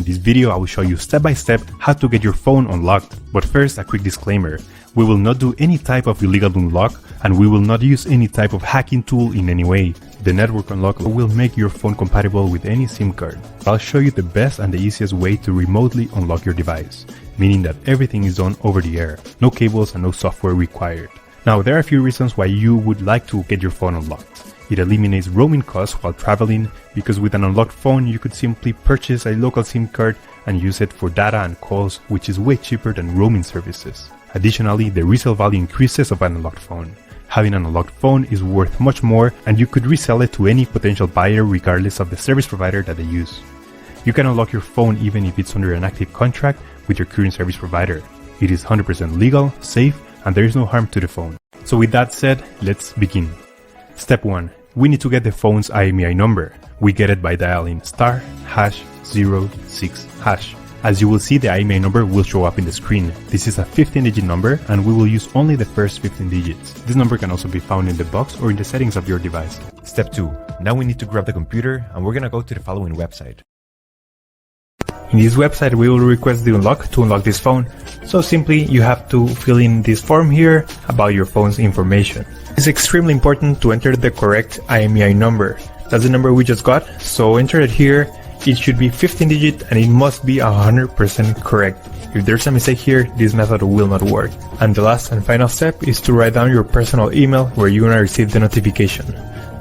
In this video, I will show you step by step how to get your phone unlocked. But first, a quick disclaimer. We will not do any type of illegal unlock, and we will not use any type of hacking tool in any way. The network unlock will make your phone compatible with any SIM card. I'll show you the best and the easiest way to remotely unlock your device, meaning that everything is done over the air, no cables and no software required. Now, there are a few reasons why you would like to get your phone unlocked. It eliminates roaming costs while traveling, because with an unlocked phone you could simply purchase a local SIM card and use it for data and calls, which is way cheaper than roaming services. Additionally, the resale value increases of an unlocked phone. Having an unlocked phone is worth much more, and you could resell it to any potential buyer regardless of the service provider that they use. You can unlock your phone even if it's under an active contract with your current service provider. It is 100% legal, safe, and there is no harm to the phone. So with that said, let's begin. Step 1. We need to get the phone's IMEI number. We get it by dialing *#06#. As you will see, the IMEI number will show up in the screen. This is a 15-digit number, and we will use only the first 15 digits. This number can also be found in the box or in the settings of your device. Step 2. Now we need to grab the computer, and we're gonna go to the following website. In this website, we will request the unlock to unlock this phone. So simply, you have to fill in this form here about your phone's information. It's extremely important to enter the correct IMEI number. That's the number we just got, so enter it here. It should be 15 digit and it must be 100% correct. If there's a mistake here, this method will not work. And the last and final step is to write down your personal email where you're gonna receive the notification.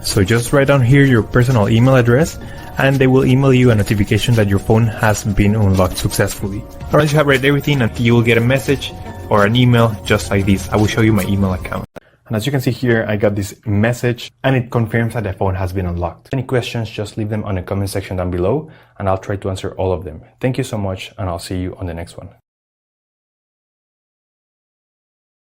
So just write down here your personal email address and they will email you a notification that your phone has been unlocked successfully. Once you have read everything, you will get a message or an email just like this. I will show you my email account. And as you can see here, I got this message and it confirms that the phone has been unlocked. Any questions, just leave them on the comment section down below and I'll try to answer all of them. Thank you so much and I'll see you on the next one.